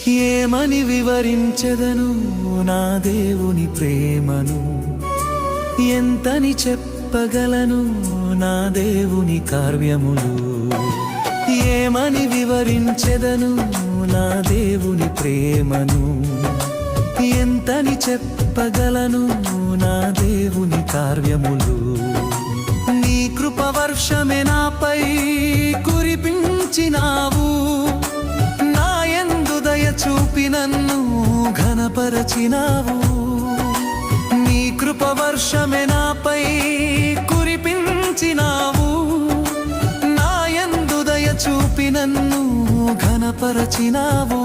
ఏమని వివరించెదను నా దేవుని ప్రేమను, ఎంతని చెప్పగలను నా దేవుని కార్యములు. ఏమని వివరించెదను నా దేవుని ప్రేమను, ఎంతని చెప్పగలను నా దేవుని కార్యములు. నీ కృపవర్షమే నాపై కురిపించినావు, నా యందు దయ చూపి నన్ను ఘనపరచినావు. నీ కృపవర్షమే నాపై కురిపించినావు, నా యందు దయ చూపి నన్ను ఘనపరచినావు.